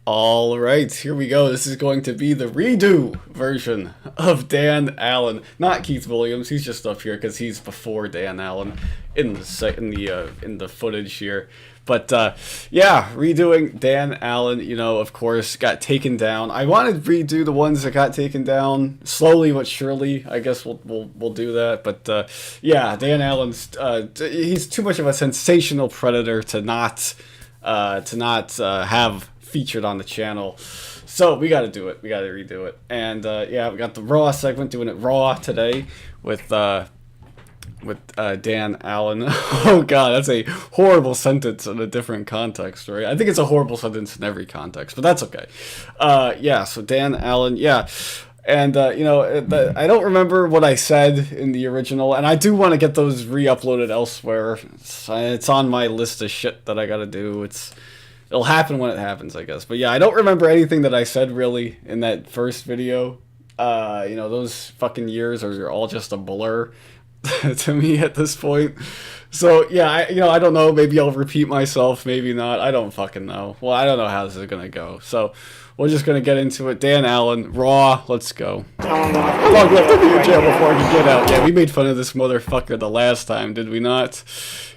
All right, here we go. This is going to be the redo version of Dan Allen, not Keith Williams. He's just up here because he's before Dan Allen in the footage here. But yeah, redoing Dan Allen. You know, of course, got taken down. I wanted to redo the ones that got taken down slowly but surely. I guess we'll do that. But yeah, Dan Allen's he's too much of a sensational predator to not have featured on the channel, so we got to do it. We got to redo it. And yeah, we got the Raw segment, doing it raw today with Dan Allen. Oh god, that's a horrible sentence in a different context, right? I think it's a horrible sentence in every context, but that's okay. Yeah, so Dan Allen, yeah. And, you know, I don't remember what I said in the original, and I do want to get those re-uploaded elsewhere. It's on my list of shit that I gotta do. It'll happen when it happens, I guess. But yeah, I don't remember anything that I said, really, in that first video. You know, those fucking years are all just a blur to me at this point. So, yeah, I don't know. Maybe I'll repeat myself, maybe not. I don't fucking know. Well, I don't know how this is gonna go. So, we're just going to get into it. Dan Allen, Raw, let's go. How long left to be in jail before I can get out? Yeah, we made fun of this motherfucker the last time, did we not?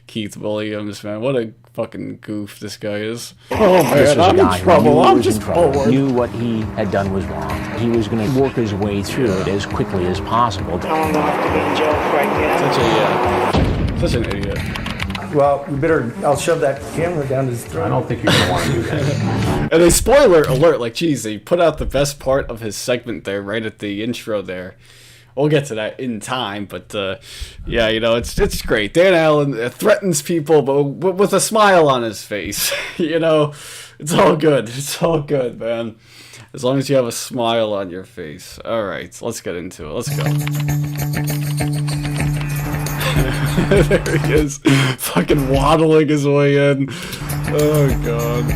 Keith Williams, man, what a fucking goof this guy is. Oh man, I'm in trouble. I'm just bored. Knew what he had done was wrong. He was going to work his way through it as quickly as possible. How long do I have to be in jail before I can get out? Such an idiot. Well, we better, I'll shove that camera down his throat. I don't think you're going to want to do that. And a spoiler alert, like, geez, they put out the best part of his segment there, right at the intro there. We'll get to that in time, but, yeah, you know, it's great. Dan Allen threatens people, but with a smile on his face. You know, it's all good. It's all good, man. As long as you have a smile on your face. All right, let's get into it. Let's go. There he is, fucking waddling his way in. Oh god,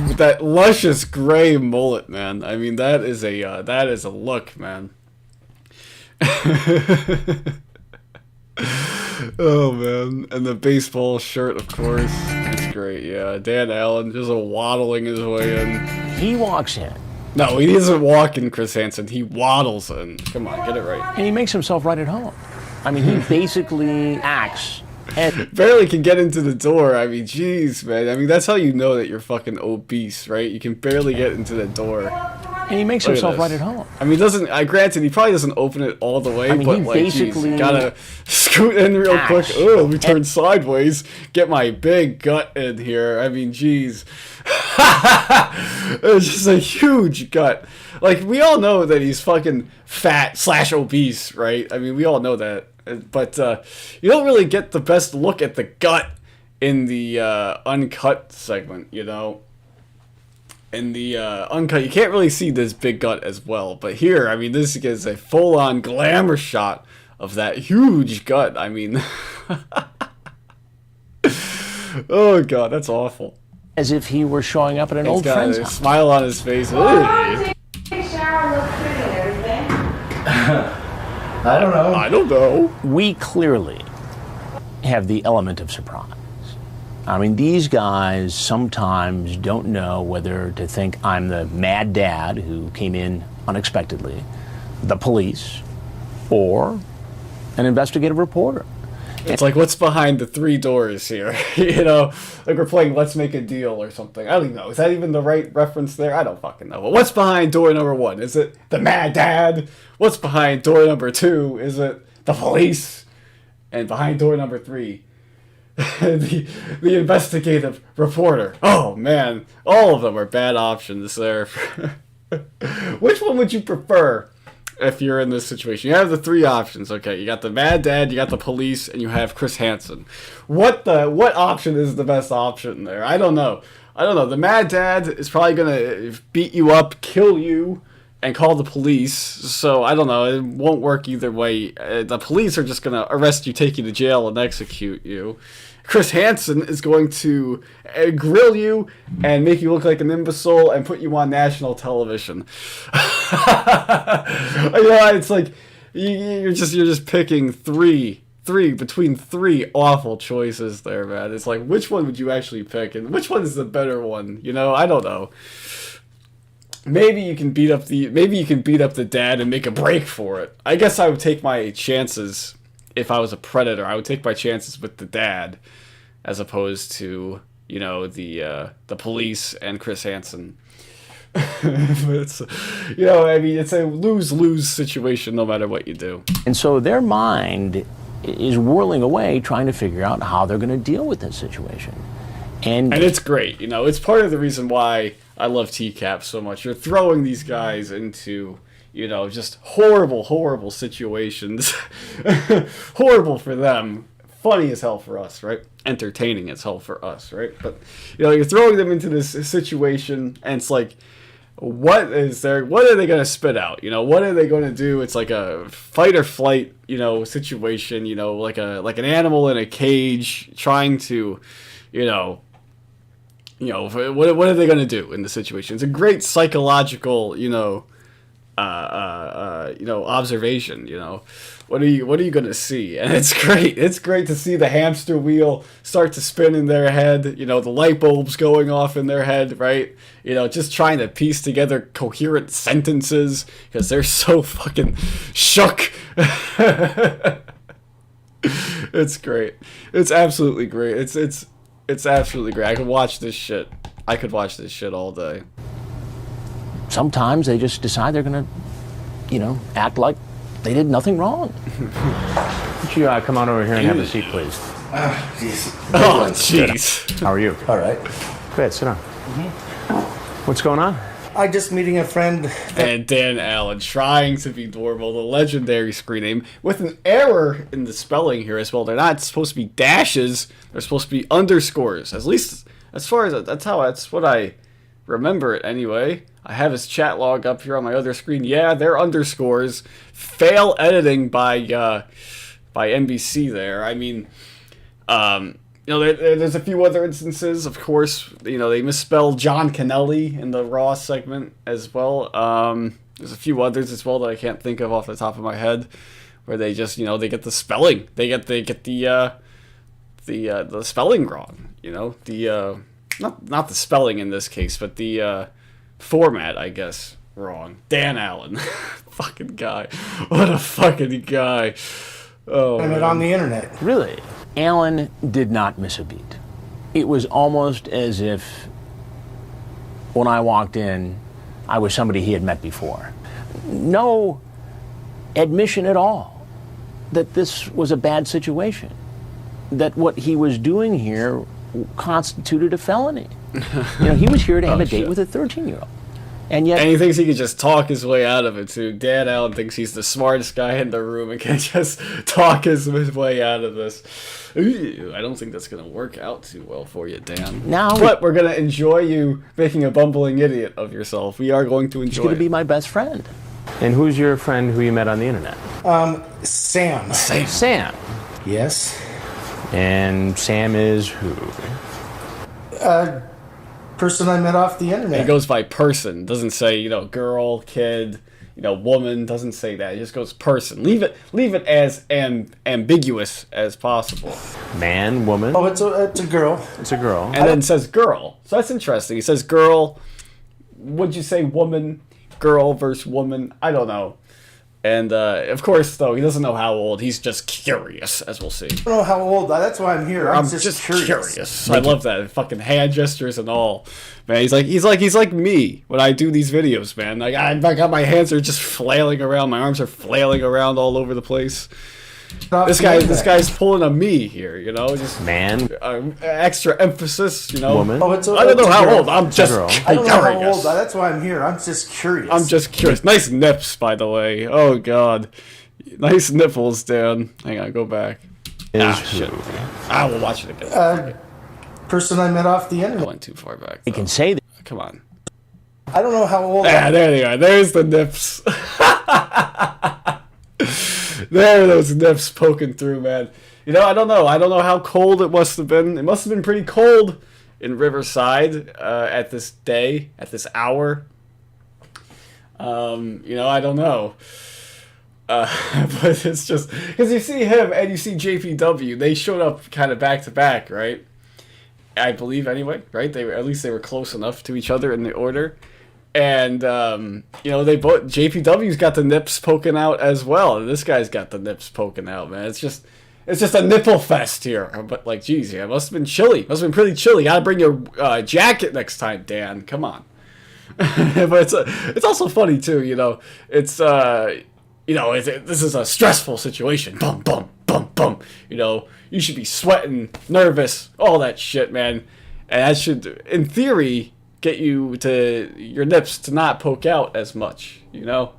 with that luscious gray mullet, man. I mean, that is a look, man. Oh man, and the baseball shirt, of course. It's great. Yeah, Dan Allen just waddling his way in. He walks in. No, he doesn't walk in, Chris Hansen. He waddles in. Come on, get it right. And he makes himself right at home. I mean, he basically acts. Barely can get into the door. I mean, jeez, man. I mean, that's how you know that you're fucking obese, right? You can barely get into the door. And he makes himself right at home. I mean, granted, he probably doesn't open it all the way, but like, basically, geez, gotta scoot in real quick. Oh, let me turn sideways, get my big gut in here. I mean, jeez. It's just a huge gut. Like, we all know that he's fucking fat / obese, right? I mean, we all know that. But you don't really get the best look at the gut in the uncut segment, you know? In the uncut, you can't really see this big gut as well. But here, I mean, this is a full-on glamour shot of that huge gut. I mean, oh, God, that's awful. As if he were showing up at an old friend's house. Smile on his face. I don't know. I don't know. We clearly have the element of surprise. I mean, these guys sometimes don't know whether to think I'm the mad dad who came in unexpectedly, the police, or an investigative reporter. It's like, what's behind the 3 doors here? You know, like we're playing Let's Make a Deal or something. I don't even know. Is that even the right reference there? I don't fucking know. But what's behind door number 1? Is it the mad dad? What's behind door number 2? Is it the police? And behind door number 3, the investigative reporter. Oh, man. All of them are bad options there. Which one would you prefer? If you're in this situation, you have the 3 options. Okay, you got the mad dad, you got the police, and you have Chris Hansen. What option is the best option there? I don't know. The mad dad is probably gonna beat you up, kill you, and call the police. So I don't know. It won't work either way. The police are just gonna arrest you, take you to jail, and execute you. Chris Hansen is going to grill you and make you look like an imbecile and put you on national television. Yeah, it's like you're just picking between three awful choices there, man. It's like, which one would you actually pick, and which one is the better one? You know, I don't know. maybe you can beat up the dad and make a break for it. I guess I would take my chances if I was a predator. I would take my chances with the dad as opposed to, you know, the police and Chris Hansen. It's, you know, I mean, it's a lose-lose situation no matter what you do. And so their mind is whirling away trying to figure out how they're going to deal with this situation. And it's great, you know, it's part of the reason why I love TCAP so much. You're throwing these guys into, you know, just horrible situations. Horrible for them. Funny as hell for us, right? Entertaining as hell for us, right? But, you know, you're throwing them into this situation, and it's like, what are they going to spit out? You know, what are they going to do? It's like a fight or flight, you know, situation, you know, like an animal in a cage trying to, you know, what are they going to do in the situation? It's a great psychological, observation, you know. What are you going to see? And it's great. It's great to see the hamster wheel start to spin in their head, you know, the light bulbs going off in their head, right? You know, just trying to piece together coherent sentences because they're so fucking shook. It's great. It's absolutely great. It's absolutely great. I could watch this shit. All day. sometimes they just decide they're going to, act like they did nothing wrong. Would you come on over here and have a seat, please? Oh, jeez. How are you? All right. Go ahead, sit down. What's going on? I just meeting a friend. And Dan Allen trying to be normal, the legendary screen name, with an error in the spelling here as well. They're not supposed to be dashes, they're supposed to be underscores. At least, that's what I remember it anyway. I have his chat log up here on my other screen. Yeah, they're underscores. Fail editing by NBC there. I mean, there's a few other instances, of course. They misspelled John Kennelly in the Raw segment as well. There's a few others as well that I can't think of off the top of my head, where they just, they get the spelling. They get the spelling wrong. Not the spelling in this case, but the format, I guess, wrong. Dan Allen, fucking guy. What a fucking guy. Oh, And it on the internet. Really? Allen did not miss a beat. It was almost as if when I walked in, I was somebody he had met before. No admission at all that this was a bad situation, that what he was doing here constituted a felony. He was here to have a date with a 13-year-old. And yet, he thinks he can just talk his way out of it, too. Dan Allen thinks he's the smartest guy in the room and can just talk his way out of this. Ooh, I don't think that's going to work out too well for you, Dan. But we're going to enjoy you making a bumbling idiot of yourself. We are going to enjoy he's going to be my best friend. And who's your friend who you met on the internet? Sam. Sam. Yes. And Sam is who? Person I met off the internet. It goes by person. Doesn't say, girl, kid, woman. Doesn't say that. It just goes person. Leave it as ambiguous as possible. Man, woman? Oh, it's a girl. It's a girl. And then says girl. So that's interesting. He says girl. Would you say woman? Girl versus woman? I don't know. And, of course, though, he doesn't know how old. He's just curious, as we'll see. I don't know how old. That's why I'm here. I'm just curious. I love that. Fucking hand gestures and all. Man, he's like me when I do these videos, man. Like, I got my hands are just flailing around. My arms are flailing around all over the place. This guy's pulling a me here, just Man. Extra emphasis, Woman. Oh, I don't know how old. I'm just I don't know how old. That's why I'm here. I'm just curious. I'm just curious. Nice nips, by the way. Oh God, nice nipples, Dan. Hang on, go back. Shit. I will watch it again. Person I met off the internet. I went too far back. You can say that. Come on. I don't know how old. There they are. There's the nips. There are those nips poking through, man. I don't know. I don't know how cold it must have been. It must have been pretty cold in Riverside at this day, at this hour. I don't know. But it's just because you see him and you see JPW. They showed up kind of back to back, right? I believe anyway, right? They were close enough to each other in the order. And, they both, JPW's got the nips poking out as well. And this guy's got the nips poking out, man. It's just a nipple fest here. But, like, geez, yeah, it must have been chilly. Must have been pretty chilly. Gotta bring your jacket next time, Dan. Come on. But it's also funny, too, It's, this is a stressful situation. Bum, bum, bum, bum. You should be sweating, nervous, all that shit, man. And that should, in theory, get you to your nips to not poke out as much, You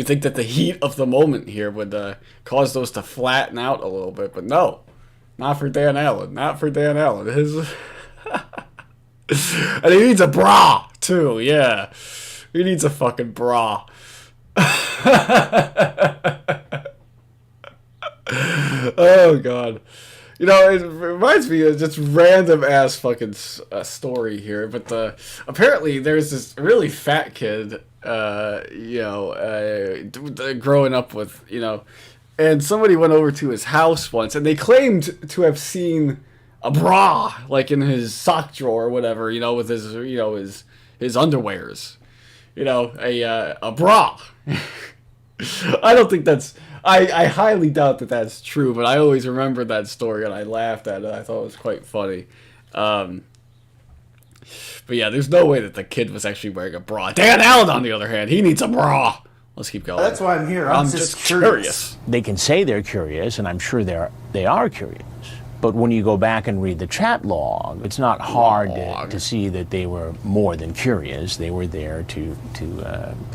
think that the heat of the moment here would cause those to flatten out a little bit, but no, not for Dan Allen. Not for Dan Allen. And he needs a bra too. Yeah, he needs a fucking bra. Oh God. It reminds me of just random ass fucking story here, but apparently there's this really fat kid, growing up with, and somebody went over to his house once, and they claimed to have seen a bra, like in his sock drawer or whatever, with his, his underwears, a bra. I don't think that's. I highly doubt that that's true, but I always remember that story and I laughed at it. I thought it was quite funny. But yeah, there's no way that the kid was actually wearing a bra. Dan Allen, on the other hand, he needs a bra. Let's keep going. That's why I'm here. I'm just curious. They can say they're curious, and I'm sure they are curious. But when you go back and read the chat log, it's not hard to see that they were more than curious. They were there to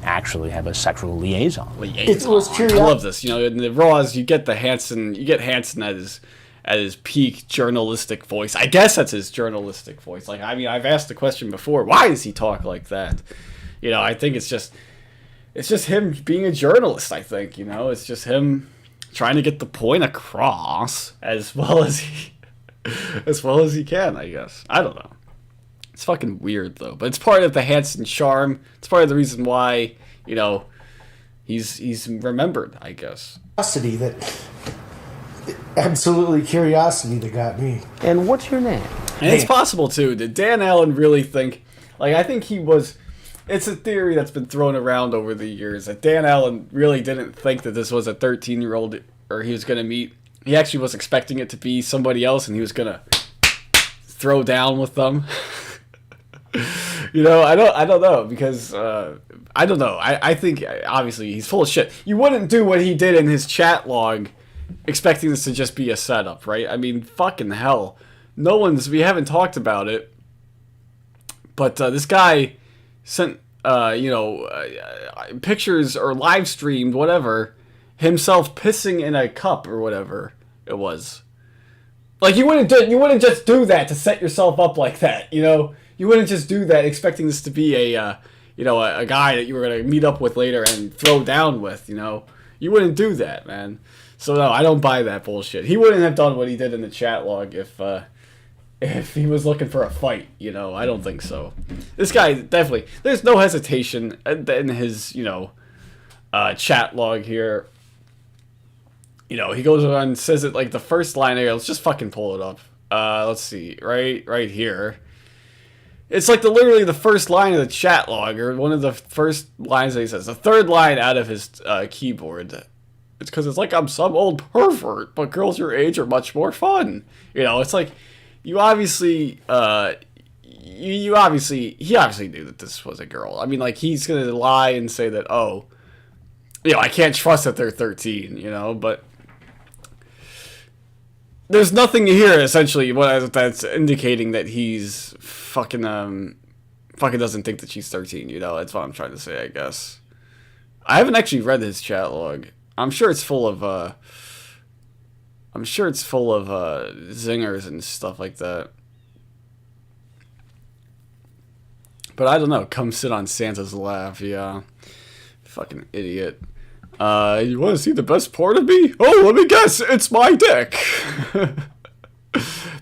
actually have a sexual liaison. It was curiosity. I love this. In the Raws, you get Hansen at his peak journalistic voice. I guess that's his journalistic voice. Like, I mean, I've asked the question before. Why does he talk like that? I think it's just him being a journalist. I think it's just him trying to get the point across as well as he can, I guess. I don't know. It's fucking weird though, but it's part of the Hansen charm. It's part of the reason why, he's remembered, I guess. Absolutely curiosity that got me. And what's your name? And it's possible too. Did Dan Allen really think, I think he was. It's a theory that's been thrown around over the years that Dan Allen really didn't think that this was a 13-year-old or he was going to meet. He actually was expecting it to be somebody else and he was going to throw down with them. I don't know because I don't know. I think obviously he's full of shit. You wouldn't do what he did in his chat log expecting this to just be a setup, right? I mean, fucking hell. We haven't talked about it, but this guy sent pictures or live streamed whatever himself pissing in a cup or whatever it was. Like you wouldn't just do that to set yourself up like that, you wouldn't just do that expecting this to be a guy that you were gonna meet up with later and throw down with, you wouldn't do that, man. So no, I don't buy that bullshit. He wouldn't have done what he did in the chat log if he was looking for a fight, I don't think so. This guy, definitely, there's no hesitation in his, chat log here. He goes on and says it like the first line here. Let's just fucking pull it up. Let's see, right here. It's like literally the first line of the chat log, or one of the first lines that he says. The third line out of his keyboard. It's because it's like I'm some old pervert, but girls your age are much more fun. It's like, you obviously, he obviously knew that this was a girl. I mean, like, he's going to lie and say that, I can't trust that they're 13, but there's nothing here, essentially, that's indicating that he's fucking doesn't think that she's 13, That's what I'm trying to say, I guess. I haven't actually read his chat log. I'm sure it's full of zingers and stuff like that. But I don't know. Come sit on Santa's lap. Yeah. Fucking idiot. You want to see the best part of me? Oh, let me guess. It's my dick.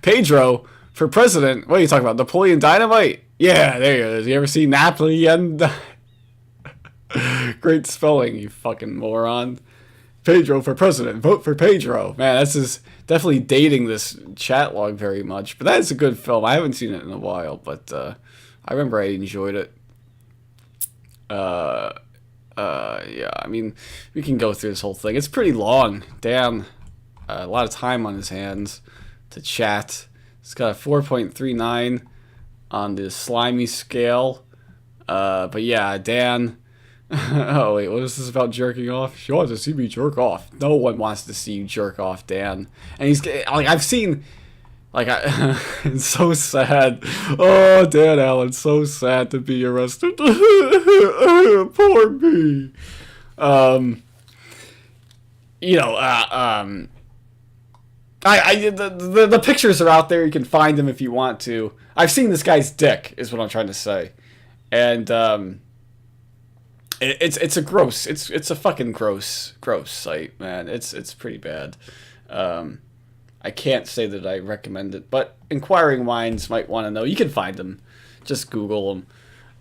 Pedro for president. What are you talking about? Napoleon Dynamite? Yeah, there it is. You ever see Napoleon? Great spelling, you fucking moron. Pedro for president. Vote for Pedro. Man, this is definitely dating this chat log very much. But that is a good film. I haven't seen it in a while, but I remember I enjoyed it. Yeah, I mean, we can go through this whole thing. It's pretty long. Dan, a lot of time on his hands to chat. It's got a 4.39 on the slimy scale. But yeah, Dan. Oh wait, what is this about jerking off? She wants to see me jerk off. No one wants to see you jerk off, Dan. And he's like, I've seen, like, it's so sad. Oh, Dan Allen, so sad to be arrested. Poor me. The pictures are out there. You can find them if you want to. I've seen this guy's dick, is what I'm trying to say, and it's a fucking gross site, man. It's pretty bad. I can't say that I recommend it, but inquiring minds might want to know. You can find them. Just Google them,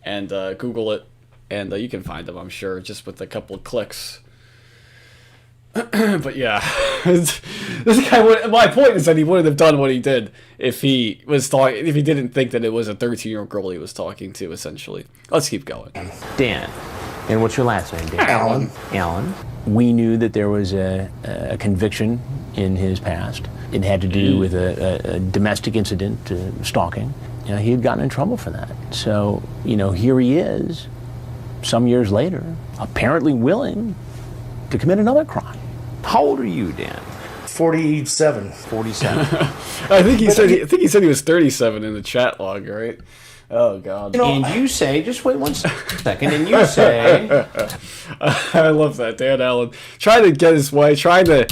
and Google it, and you can find them, I'm sure, just with a couple of clicks. But yeah, this guy. My point is that he wouldn't have done what he did if he didn't think that it was a 13-year-old girl he was talking to. Essentially, let's keep going. Dan, and what's your last name, Dan? Allen. Allen. We knew that there was a conviction in his past. It had to do with a domestic incident, stalking. He had gotten in trouble for that. So here he is, some years later, apparently willing to commit another crime. How old are you, Dan? 47. 47. I think he said he was 37 in the chat log, right? Oh God. And you say, just wait 1 second, and you say, I love that, Dan Allen trying to get his way, trying to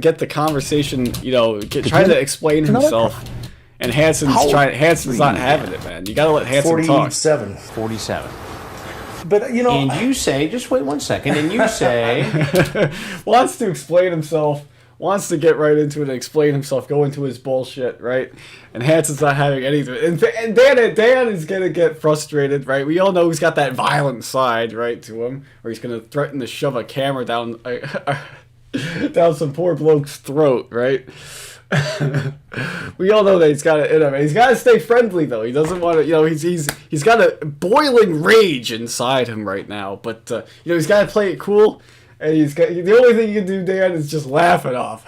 get the conversation, trying to explain himself, and Hansen's not having it, man. You gotta let Hansen talk. 47. But and you say, just wait 1 second, and you say, wants to explain himself, wants to get right into it and explain himself, go into his bullshit, right? And Hansen's not having anything. And Dan is gonna get frustrated, right? We all know he's got that violent side, right, to him, where he's gonna threaten to shove a camera down down some poor bloke's throat, right? We all know that he's got it in him. He's got to stay friendly, though. He doesn't want to. He's got a boiling rage inside him right now. But he's got to play it cool. And the only thing you can do, Dan, is just laugh it off.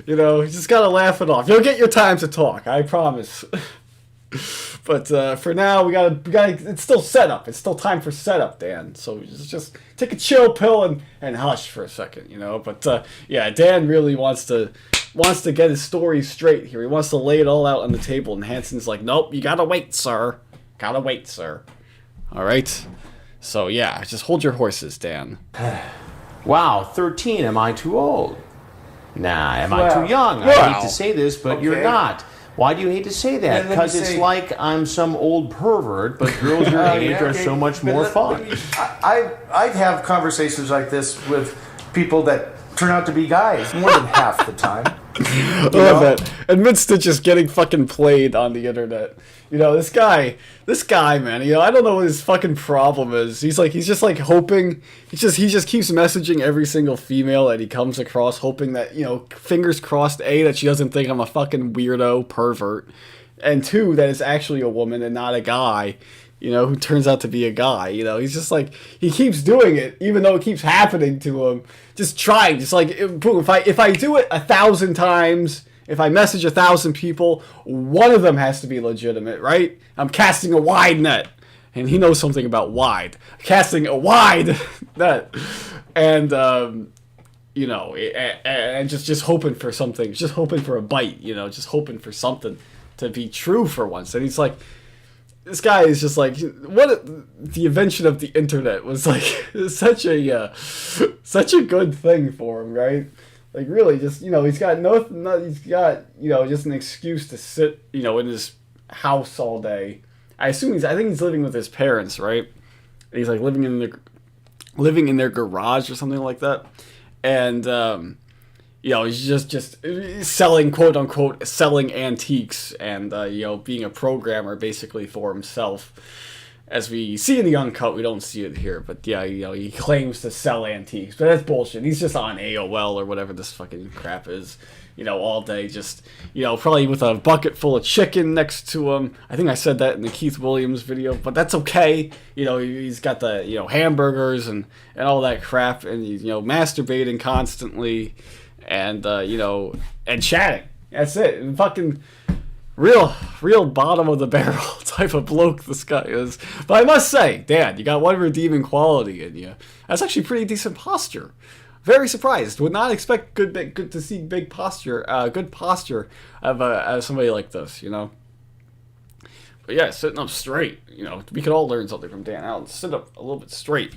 You just got to laugh it off. You'll get your time to talk, I promise. But for now, we gotta. It's still setup. It's still time for setup, Dan. So just take a chill pill and hush for a second, But yeah, Dan really wants to get his story straight here. He wants to lay it all out on the table, and Hansen's like, "Nope, you gotta wait, sir. Gotta wait, sir." All right. So yeah, just hold your horses, Dan. wow, 13. Am I too old? Nah, am I too young? I hate to say this, but you're not. Why do you hate to say that? Because it's like I'm some old pervert, but girls your age are so much more fun. I have conversations like this with people that turn out to be guys more than half the time. I love that. Admits to just getting fucking played on the internet. This guy, man, I don't know what his fucking problem is. He's just like hoping, he just keeps messaging every single female that he comes across, hoping that, fingers crossed, A, that she doesn't think I'm a fucking weirdo pervert, and 2, that it's actually a woman and not a guy, who turns out to be a guy. He's just like, he keeps doing it, even though it keeps happening to him. Just trying, just like, boom, if I do it 1,000 times, if I message 1,000 people, one of them has to be legitimate, right? I'm casting a wide net. And he knows something about wide. Casting a wide net. And, and just hoping for something. Just hoping for a bite, just hoping for something to be true for once. And he's like, this guy is just like, the invention of the internet was like such a good thing for him, right? Like, really, just, he's got just an excuse to sit, in his house all day. I think he's living with his parents, right? And he's like living in their garage or something like that. And, he's just selling, quote unquote, selling antiques and, being a programmer basically for himself. as we see in the Uncut, we don't see it here, but yeah, he claims to sell antiques, but that's bullshit. He's just on AOL or whatever this fucking crap is, all day, just, probably with a bucket full of chicken next to him. I think I said that in the Keith Williams video, but that's okay. He's got the, hamburgers and all that crap, and he's, masturbating constantly, and, and chatting. That's it. And fucking real bottom of the barrel type of bloke this guy is. But I must say, Dan, you got one redeeming quality in you. That's actually pretty decent posture. Very surprised. Would not expect good to see good posture of somebody like this, But yeah, sitting up straight. We could all learn something from Dan Allen. Sit up a little bit straight,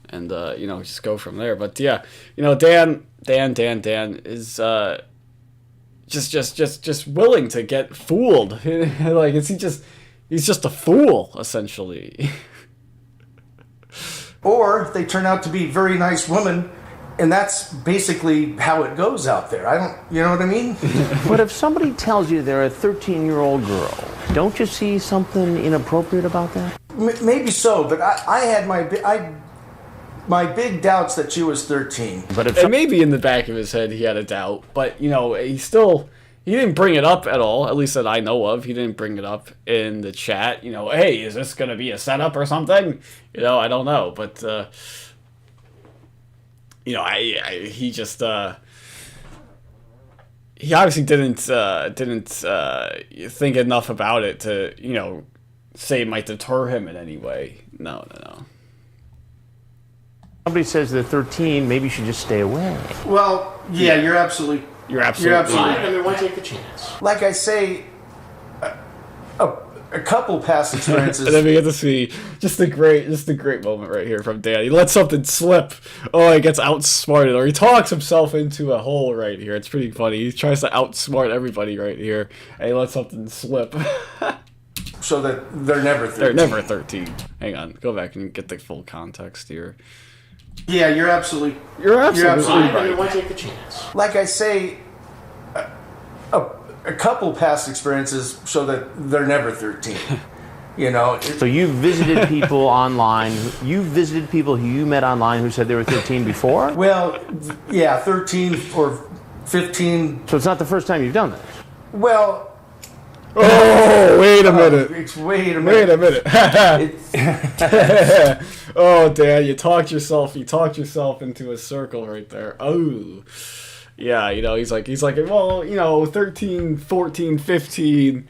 and just go from there. But yeah, Dan is just willing to get fooled. Like, he's just a fool, essentially. Or they turn out to be very nice women, and that's basically how it goes out there. You know what I mean? But if somebody tells you they're a 13-year-old girl, don't you see something inappropriate about that? Maybe so, but I had my big doubts that she was 13. But if and maybe in the back of his head he had a doubt, but he didn't bring it up at all, at least that I know of. He didn't bring it up in the chat, hey, is this going to be a setup or something? I don't know, but he just he obviously didn't think enough about it to, say it might deter him in any way. No. Somebody says they're 13, maybe you should just stay away. Well, yeah, you're absolutely right. I mean, why take the chance? Like I say, a couple past experiences. And then we get to see just a great moment right here from Dan. He lets something slip. Oh, he gets outsmarted, or he talks himself into a hole right here. It's pretty funny. He tries to outsmart everybody right here, and he lets something slip. So that they're never 13. They're never 13. Hang on, go back and get the full context here. Yeah, you're absolutely right. I mean, why take the chance? Like I say, a couple past experiences show that they're never 13. So you've visited people online. You've visited people who you met online who said they were 13 before? Well, yeah, 13 or 15. So it's not the first time you've done this? Well... Oh, wait a minute. Wait a minute. Oh, Dan, you talked yourself into a circle right there. Oh. Yeah, he's like, well, 13, 14, 15,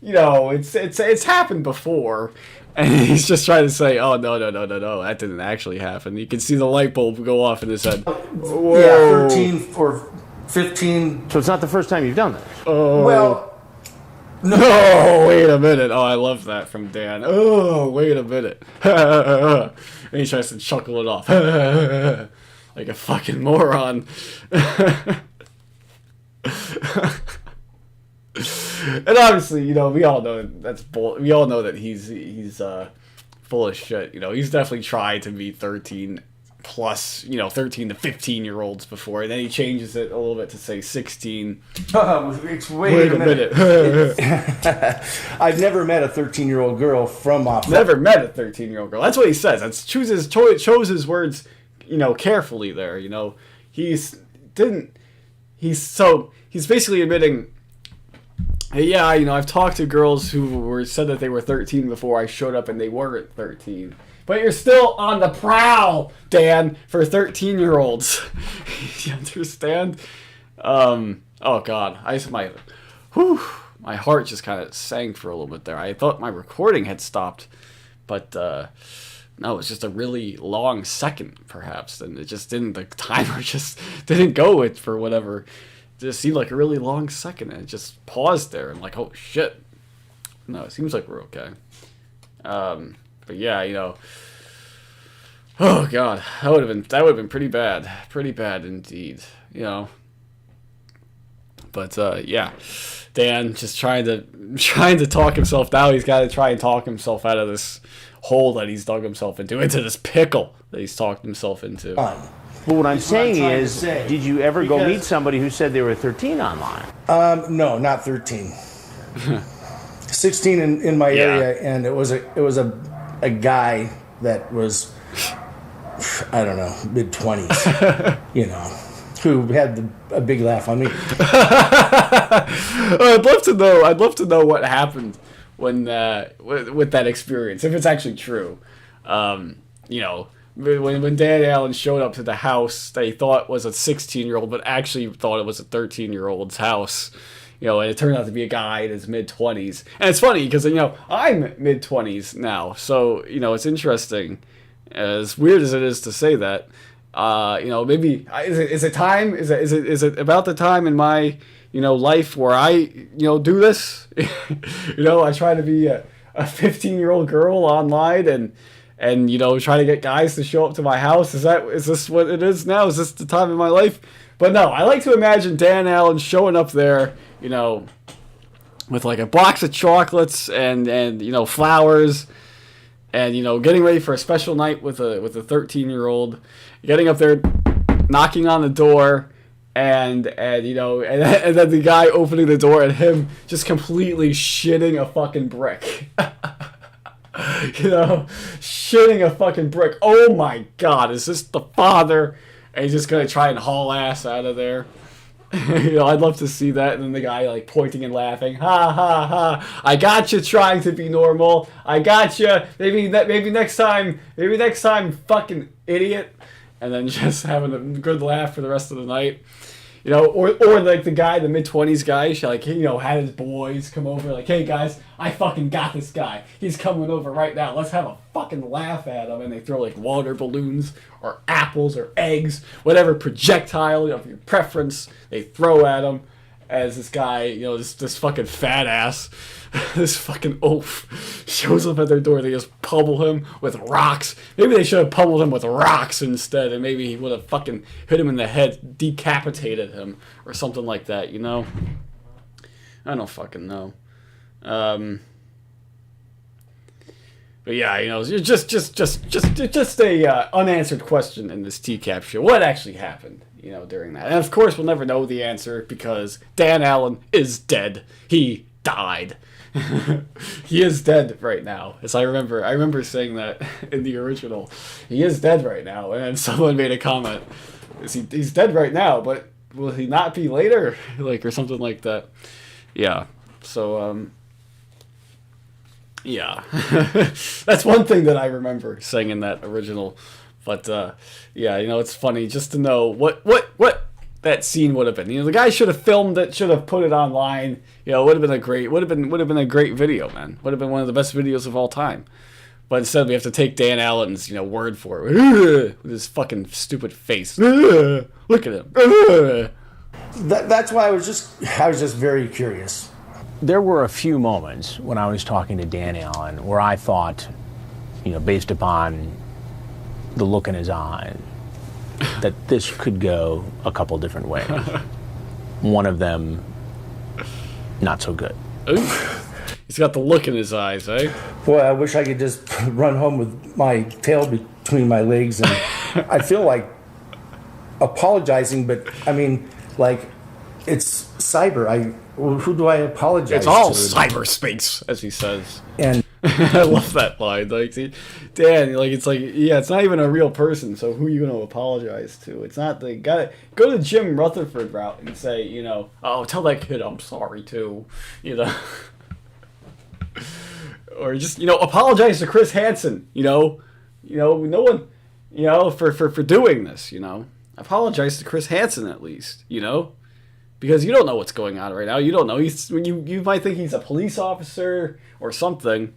it's happened before. And he's just trying to say, oh, no, that didn't actually happen. You can see the light bulb go off in his head. Whoa. Yeah, 13 or 15. So it's not the first time you've done this? Oh. Well... No, wait a minute. Oh, I love that from Dan. Oh, wait a minute. And he tries to chuckle it off. Like a fucking moron. And obviously, we all know that's bull. We all know that he's full of shit. He's definitely tried to be 13 plus, 13 to 15-year-olds before, and then he changes it a little bit to say 16. Wait a minute. I've never met a 13-year-old girl from off. Never met a 13-year-old girl. That's what he says. That's chose his words, carefully there. He's basically admitting, hey, yeah, I've talked to girls who said that they were 13 before I showed up and they weren't 13. But you're still on the prowl, Dan, for 13-year-olds. You understand? Oh God, my heart just kind of sank for a little bit there. I thought my recording had stopped, but no, it's just a really long second, perhaps, and it just didn't. The timer just didn't go for whatever. It just seemed like a really long second, and it just paused there. I'm like, oh shit. No, it seems like we're okay. But yeah, oh God, that would have been pretty bad indeed, But yeah, Dan just trying to talk himself down. He's got to try and talk himself out of this hole that he's dug himself into this pickle that he's talked himself into. But what I'm saying is, did you ever go meet somebody who said they were 13 online? No, not 13. 16 in my area, and it was a a guy that was, I don't know, mid-20s, you know, who had a big laugh on me. I'd love to know. I'd love to know what happened when with that experience, if it's actually true. You know, when Dan Allen showed up to the house that he thought was a 16-year-old, but actually thought it was a 13-year-old's house. You know, and it turned out to be a guy in his mid-20s. And it's funny because, you know, I'm mid-20s now. So, you know, it's interesting. As weird as it is to say that, you know, maybe is it time? Is it about the time in my, you know, life where I, you know, do this? You know, I try to be a 15-year-old girl online and you know, try to get guys to show up to my house. Is this what it is now? Is this the time in my life? But no, I like to imagine Dan Allen showing up there, you know, with like a box of chocolates and you know, flowers, and you know, getting ready for a special night with a 13-year-old, getting up there, knocking on the door, and you know, and then the guy opening the door and him just completely shitting a fucking brick. You know, shitting a fucking brick. Oh my God, is this the father? And he's just gonna try and haul ass out of there. You know, I'd love to see that. And then the guy like pointing and laughing, ha ha ha! I got you, trying to be normal. I got you. Maybe next time, fucking idiot. And then just having a good laugh for the rest of the night. You know, or like the guy, the mid-20s guy, like, you know, had his boys come over, like, hey guys, I fucking got this guy. He's coming over right now. Let's have a fucking laugh at him. And they throw like water balloons or apples or eggs, whatever projectile of your preference they throw at him. As this guy, you know, this fucking fat ass, this fucking oaf shows up at their door. They just pummel him with rocks. Maybe they should have pummeled him with rocks instead, and maybe he would have fucking hit him in the head, decapitated him, or something like that, you know? I don't fucking know. But yeah, you know, just a unanswered question in this TCAP show. What actually happened, you know, during that? And of course, we'll never know the answer because Dan Allen is dead. He died. He is dead right now. As I remember saying that in the original. He is dead right now. And then someone made a comment. He's dead right now, but will he not be later? Like, or something like that. Yeah. So, yeah. That's one thing that I remember saying in that original. But yeah, you know, it's funny just to know what that scene would have been. You know, the guy should have filmed it, should have put it online. You know, would have been a great video, man. Would have been one of the best videos of all time. But instead, we have to take Dan Allen's, you know, word for it with his fucking stupid face. Look at him. That's why I was just very curious. There were a few moments when I was talking to Dan Allen where I thought, you know, based upon the look in his eyes, that this could go a couple different ways. One of them, not so good. He's got the look in his eyes, eh? Boy, I wish I could just run home with my tail between my legs, and I feel like apologizing, but I mean, like, it's cyber. Who do I apologize It's all to? cyberspace, as he says. And I love that line. Like, see, Dan, like, it's like, yeah, it's not even a real person, so who are you going to apologize to? It's not the guy. Go to Jim Rutherford route and say, you know, oh, tell that kid I'm sorry too, you know. Or just, you know, apologize to Chris Hansen, you know, no one, you know, for doing this, you know. Apologize to Chris Hansen at least, you know. Because you don't know what's going on right now. You don't know. You might think he's a police officer or something.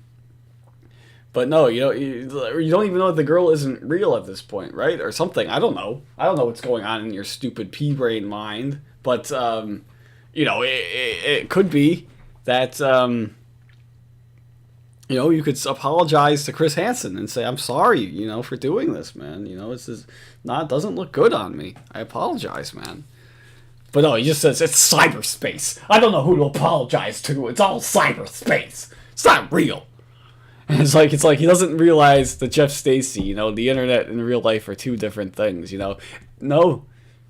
But no, you don't even know that the girl isn't real at this point, right? Or something. I don't know. I don't know what's going on in your stupid pea-brain mind. But, you know, it could be that, you know, you could apologize to Chris Hansen and say, I'm sorry, you know, for doing this, man. You know, it doesn't look good on me. I apologize, man. But no, he just says, it's cyberspace. I don't know who to apologize to. It's all cyberspace. It's not real. And it's like he doesn't realize that Jeff Stacy, you know, the internet and real life are two different things, you know. No,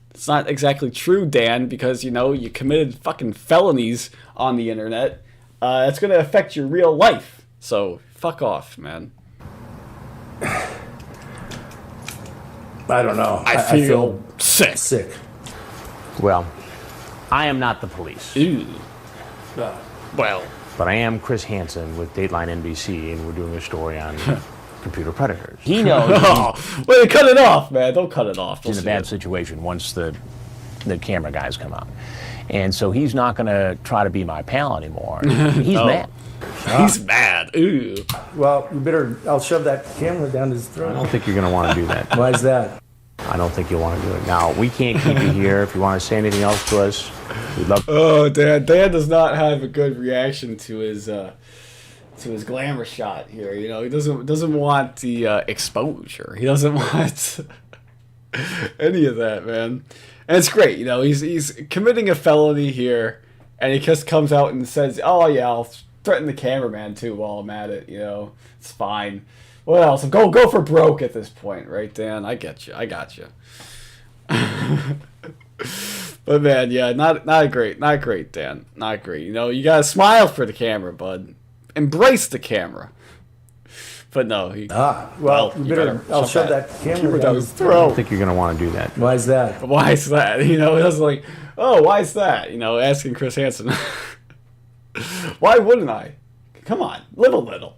it's not exactly true, Dan, because, you know, you committed fucking felonies on the internet. It's going to affect your real life. So, fuck off, man. I don't know. I feel sick. Sick. Well, I am not the police, Ew. Well, but I am Chris Hansen with Dateline NBC, and we're doing a story on computer predators. He knows wait, cut it off, man. Don't cut it off. he's in a bad situation once the camera guys come out. And so he's not going to try to be my pal anymore. He's mad. He's mad. Ooh. Well, I'll shove that camera down his I throat. don't think you're going to want to do that. Why is that? I don't think you'll want to do it. Now, we can't keep you here. If you want to say anything else to us, we'd love. Oh, Dan does not have a good reaction to his glamour shot here. You know, he doesn't want the exposure. He doesn't want any of that, man. And it's great, you know. He's committing a felony here, and he just comes out and says, "Oh yeah, I'll threaten the cameraman too while I'm at it." You know, it's fine. What else? Go for broke at this point, right, Dan? I get you. I got you. But man, yeah, not great, Dan. Not great. You know, you gotta smile for the camera, bud. Embrace the camera. But no, I'll shove that camera down his I throat. don't think you're going to want to do that. Why is that? Why is that? You know, it was like, oh, why is that? You know, asking Chris Hansen. Why wouldn't I? Come on, live a little.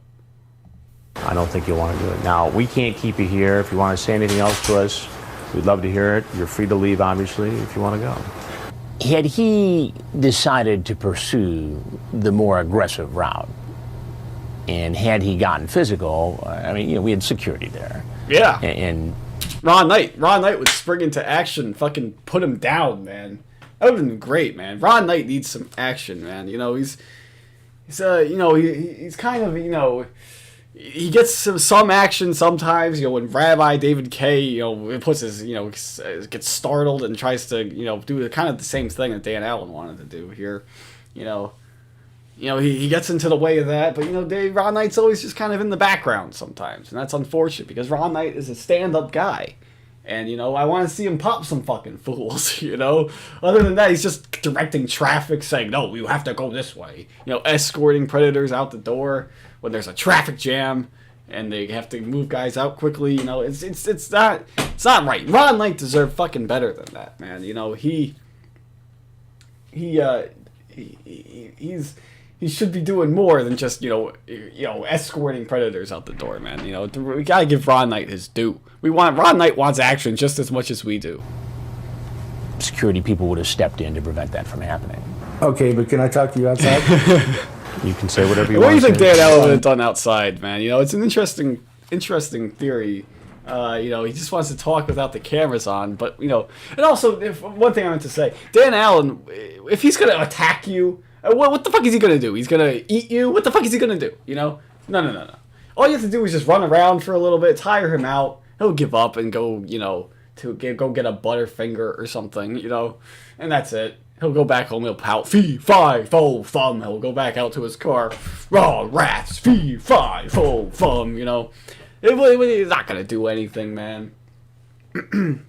I don't think you'll want to do it. Now, we can't keep you here. If you want to say anything else to us, we'd love to hear it. You're free to leave, obviously, if you want to go. Had he decided to pursue the more aggressive route, and had he gotten physical, I mean, you know, we had security there. Yeah. And Ron Knight would spring into action, fucking put him down, man. That would have been great, man. Ron Knight needs some action, man. You know, he's kind of, you know, he gets some action sometimes. You know, when Rabbi David Kay, you know, puts his, you know, gets startled and tries to, you know, do kind of the same thing that Dan Allen wanted to do here. You know, he gets into the way of that, but, you know, Ron Knight's always just kind of in the background sometimes, and that's unfortunate because Ron Knight is a stand-up guy, and, you know, I want to see him pop some fucking fools, you know? Other than that, he's just directing traffic, saying, no, you have to go this way, you know, escorting predators out the door when there's a traffic jam, and they have to move guys out quickly, you know, it's not right. Ron Knight deserved fucking better than that, man, you know, he should be doing more than just, you know, escorting predators out the door, man. You know, we gotta give Ron Knight his due. Ron Knight wants action just as much as we do. security people would have stepped in to prevent that from happening. Okay, but can I talk to you outside? You can say whatever you What want. do you think Dan Allen would have done outside, man? You know, it's an interesting theory. You know, he just wants to talk without the cameras on, but, you know, and also, one thing I meant to say, Dan Allen, if he's going to attack you, what the fuck is he going to do? He's going to eat you? What the fuck is he going to do? You know? No. All you have to do is just run around for a little bit, tire him out, he'll give up and go, you know, go get a Butterfinger or something, you know, and that's it. He'll go back home, he'll pout, fee, fi, fo, fum, he'll go back out to his car, raw rats, fee, fi, fo, fum, you know. He's not going to do anything, man. You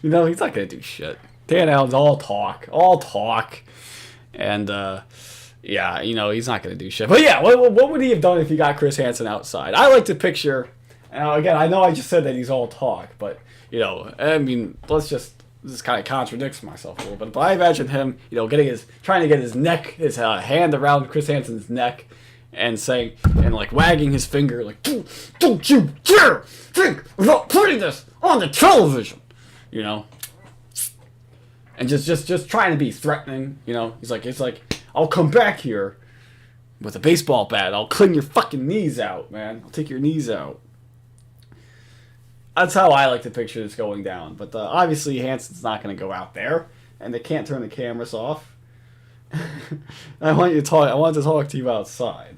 know, he's not going to do shit. Dan Allen's all talk. And, yeah, you know, he's not going to do shit. But yeah, what would he have done if he got Chris Hansen outside? I like to picture, again, I know I just said that he's all talk, but, you know, I mean, this kind of contradicts myself a little bit, but I imagine him, you know, trying to get his hand around Chris Hansen's neck, and saying, and like wagging his finger, like, don't you dare think about putting this on the television, you know, and just trying to be threatening, you know. It's like, I'll come back here with a baseball bat, I'll clean your fucking knees out, man, I'll take your knees out. That's how I like to picture this going down, but obviously Hansen's not going to go out there, and they can't turn the cameras off. I want to talk to you outside.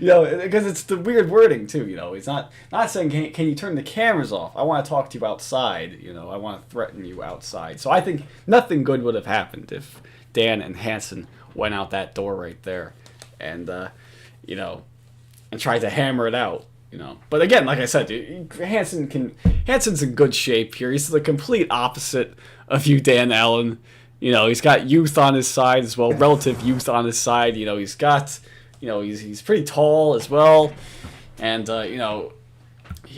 You know, because it's the weird wording too. You know, he's not saying can you turn the cameras off. I want to talk to you outside. You know, I want to threaten you outside. So I think nothing good would have happened if Dan and Hansen went out that door right there, and you know, and tried to hammer it out. You know, but again, like I said, Hansen's in good shape here. He's the complete opposite of you, Dan Allen. You know, he's got youth on his side as well, relative youth on his side. You know, he's pretty tall as well. And, you know,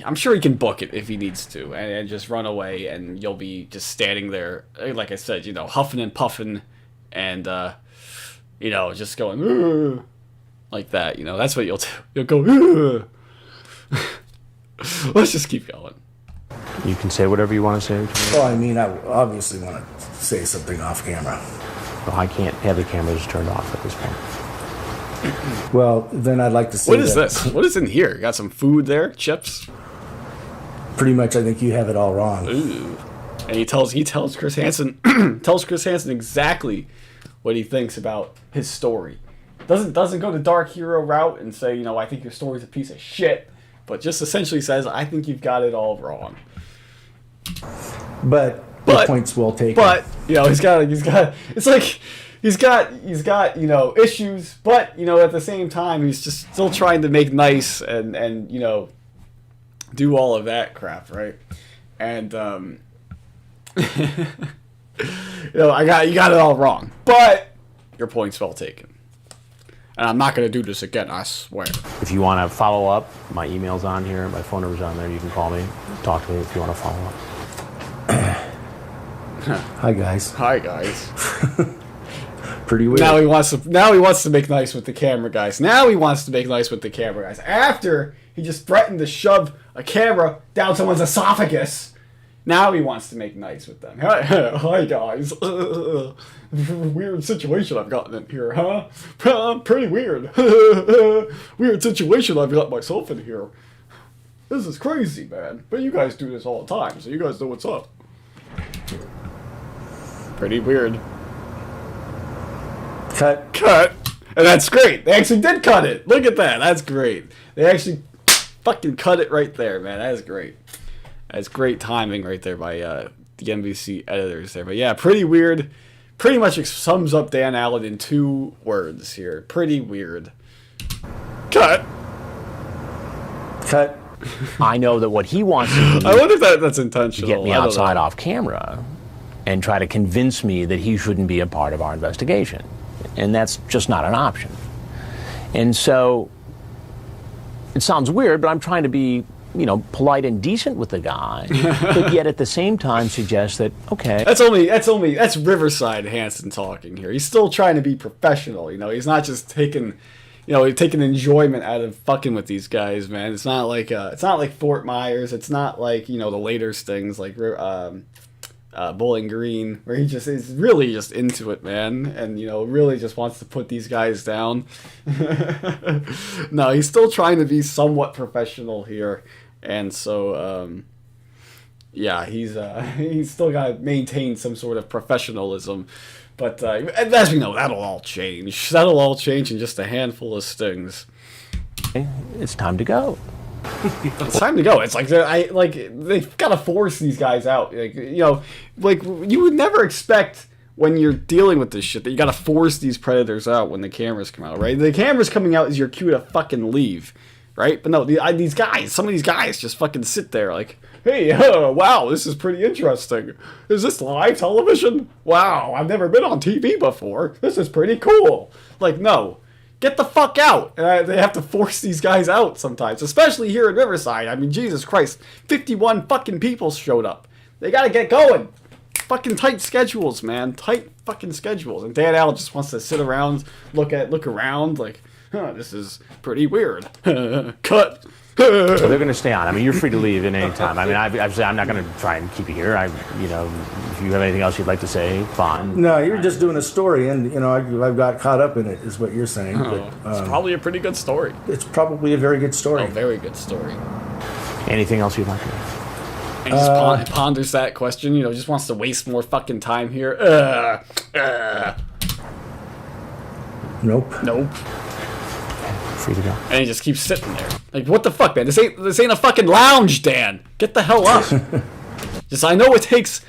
I'm sure he can book it if he needs to, and just run away, and you'll be just standing there, like I said, huffing and puffing, and just going "Ugh," like that. That's what you'll do. You'll go. Ugh. Let's just keep going. You can say whatever you want to say. Well, I mean, I obviously want to say something off camera. Well, I can't have the cameras turned off at this point. Well, then I'd like to say What is this? What is in here? Got some food there? Chips? Pretty much, I think you have it all wrong. Ooh. And he tells Chris Hansen exactly what he thinks about his story. Doesn't go the dark hero route and say, I think your story's a piece of shit, but just essentially says, I think you've got it all wrong. But the point's well taken. But he's got it's like he's got issues, but at the same time he's just still trying to make nice and do all of that crap, right? And you got it all wrong, but your point's well taken. And I'm not going to do this again, I swear. If you want to follow up, my email's on here, my phone number's on there. You can call me, talk to me if you want to follow up. Hi guys. Pretty weird. Now he wants to make nice with the camera guys. After he just threatened to shove a camera down someone's esophagus. Now he wants to make nice with them. Hi guys. Weird situation I've gotten in here, huh? Pretty weird. Weird situation I've got myself in here. This is crazy, man. But you guys do this all the time, so you guys know what's up. Pretty weird. Cut. And that's great. They actually did cut it. Look at that. That's great. They actually fucking cut it right there, man. That is great. That's great timing right there by the NBC editors there. But yeah, pretty weird. Pretty much sums up Dan Allen in 2 words here. Pretty weird. Cut. I know that what he wants to do I wonder if that's intentional. To get me outside off camera and try to convince me that he shouldn't be a part of our investigation. And that's just not an option. And so it sounds weird, but I'm trying to be, polite and decent with the guy, but yet at the same time suggest that, okay. That's Riverside Hansen talking here. He's still trying to be professional, he's not just taking enjoyment out of fucking with these guys, man. It's not like Fort Myers. It's not like, the later stings like Bowling Green, where he just is really just into it, man, and really just wants to put these guys down. No, he's still trying to be somewhat professional here, and so he's still got to maintain some sort of professionalism. But as we know, that'll all change. That'll all change in just a handful of stings. It's time to go. It's time to go. It's like they've got to force these guys out. You would never expect when you're dealing with this shit that you got to force these predators out when the cameras come out, right? The cameras coming out is your cue to fucking leave, right? But no, some of these guys just fucking sit there like, hey, wow, this is pretty interesting. Is this live television? Wow, I've never been on TV before. This is pretty cool. Like, no. Get the fuck out. They have to force these guys out sometimes, especially here in Riverside. I mean, Jesus Christ. 51 fucking people showed up. They gotta get going. Fucking tight schedules, man. Tight fucking schedules. And Dan Allen just wants to sit around, look around, like, this is pretty weird. Cut. So they're going to stay on. I mean, you're free to leave at any time. I mean, I'm not going to try and keep you here. If you have anything else you'd like to say, fine. No, you're just doing a story, and I've got caught up in it, is what you're saying. But, it's probably a pretty good story. It's probably a very good story. A very good story. Anything else you'd like to? And he just ponders that question. Just wants to waste more fucking time here. Nope. Free to go. And he just keeps sitting there. Like, what the fuck, man? This ain't a fucking lounge, Dan. Get the hell up. I know it takes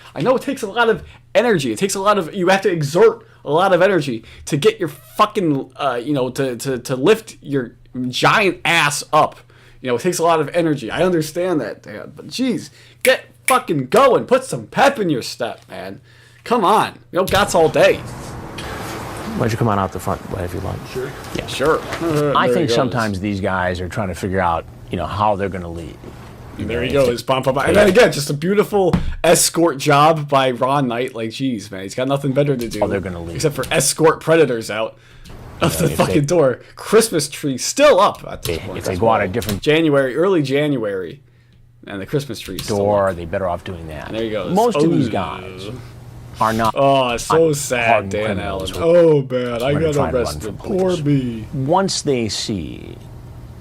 a lot of energy. You have to exert a lot of energy to get your fucking to lift your giant ass up. It takes a lot of energy. I understand that, Dan. But jeez, get fucking going. Put some pep in your step, man. Come on. Gots all day. Why don't you come on out the front if you like? Sure. Yeah, sure. I think sometimes these guys are trying to figure out, how they're going to leave. And there he goes. Bum, bum, bum. And then again, just a beautiful escort job by Ron Knight. Like, geez, man, he's got nothing better to do. Oh, they're gonna leave. Except for escort predators out of the fucking door. Christmas tree still up at this point. If they go out a different early January, and the Christmas tree door, they're better off doing that. And there you go. Most of these guys are not. Oh, it's so sad, Dan Allen. Oh, man, I got arrested. Poor me. Once they see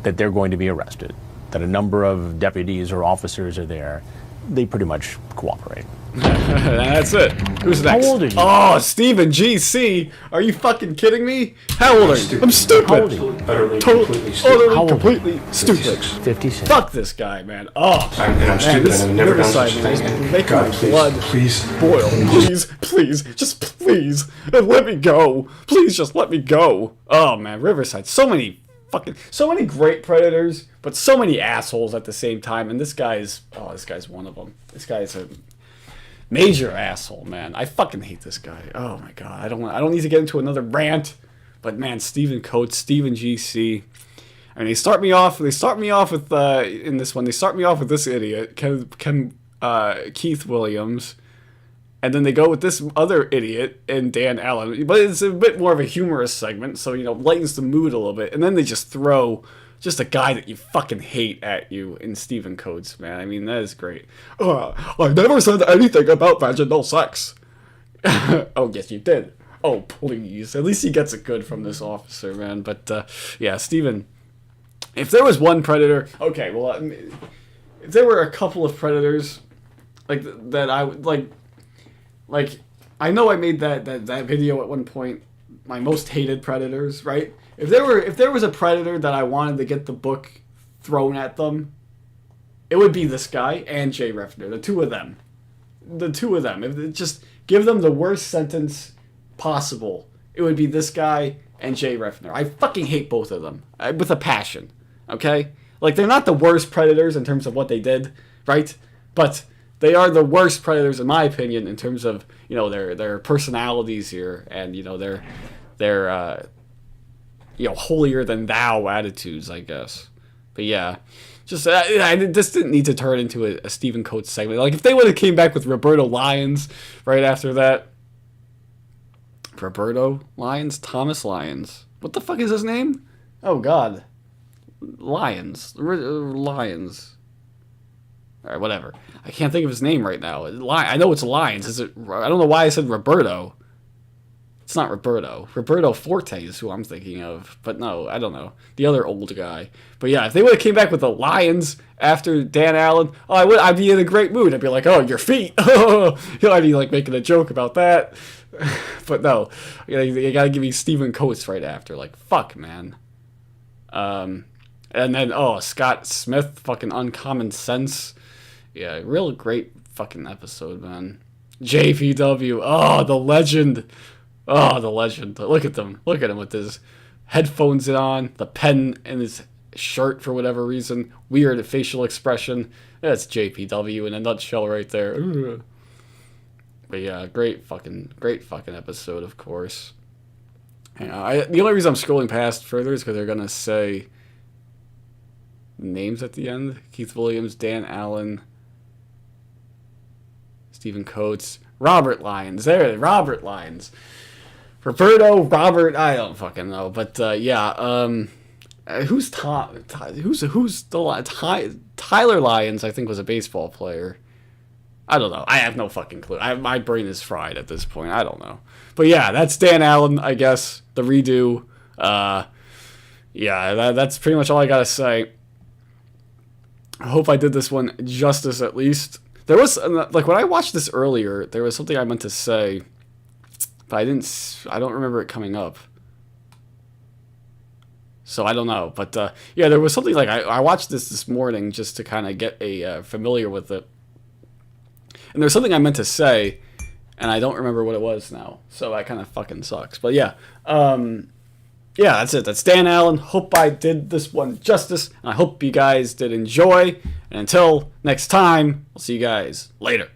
that they're going to be arrested, that a number of deputies or officers are there, they pretty much cooperate. That's it. Who's next? How old are you? Oh, Stephen G.C. Are you fucking kidding me? How old are you? I'm stupid. How old are you? Utterly, completely stupid. 56. Fuck this guy, man. Oh, And I'm stupid this and I've never done Riverside, such a man, thing. is making God, my please, blood please. boil. Just please, and let me go. Please, just let me go. Oh man, Riverside. So many great predators, but so many assholes at the same time. And this guy's one of them. This guy's a major asshole, man. I fucking hate this guy. Oh my god. I don't need to get into another rant, but man, Stephen Coates, Stephen GC. I mean, they start me off with in this one. They start me off with this idiot, Keith Williams, and then they go with this other idiot and Dan Allen. But it's a bit more of a humorous segment, so lightens the mood a little bit. And then they just throw just a guy that you fucking hate at you in Stephen Coates, man. I mean, that is great. I never said anything about vaginal sex. Oh, yes, you did. Oh, please. At least he gets it good from this officer, man. But, yeah, Stephen, if there was one predator... Okay, well, if there were a couple of predators, like, that I would, like, I know I made that video at one point, my most hated predators, right? If there was a predator that I wanted to get the book thrown at them, it would be this guy and Jay Refner, the two of them. If just give them the worst sentence possible, it would be this guy and Jay Refner. I fucking hate both of them with a passion. Okay, like they're not the worst predators in terms of what they did, right? But they are the worst predators in my opinion in terms of their personalities here and their holier than thou attitudes, I guess. But yeah, just this didn't need to turn into a Stephen Coates segment. Like if they would have came back with Roberto Lyons right after that. Thomas Lyons. What the fuck is his name? Oh God, Lyons. All right, whatever. I can't think of his name right now. I know it's Lyons. Is it? I don't know why I said Roberto. It's not Roberto. Roberto Forte is who I'm thinking of. But no, I don't know. The other old guy. But yeah, if they would have came back with the Lions after Dan Allen, I'd be in a great mood. I'd be like, oh, your feet. I'd be like making a joke about that. But no, you gotta give me Stephen Coates right after. Like, fuck, man. And then, Scott Smith, fucking Uncommon Sense. Yeah, real great fucking episode, man. JPW, the legend. Oh, the legend. Look at them. Look at him with his headphones on, the pen in his shirt for whatever reason. Weird facial expression. That's JPW in a nutshell right there. Ugh. But yeah, great fucking episode, of course. The only reason I'm scrolling past further is because they're going to say names at the end. Keith Williams, Dan Allen, Stephen Coates, Robert Lyons. Robert Lyons. Roberto, Robert, I don't fucking know, but who's Tyler Lyons? I think was a baseball player. I don't know. I have no fucking clue. My brain is fried at this point. I don't know, but yeah, that's Dan Allen, I guess. The redo. That's pretty much all I gotta say. I hope I did this one justice at least. There was when I watched this earlier, there was something I meant to say. But I don't remember it coming up. So I don't know. But there was something like I watched this morning just to kind of get familiar with it. And there's something I meant to say, and I don't remember what it was now. So that kind of fucking sucks. But yeah. That's it. That's Dan Allen. Hope I did this one justice. And I hope you guys did enjoy. And until next time, I'll see you guys later.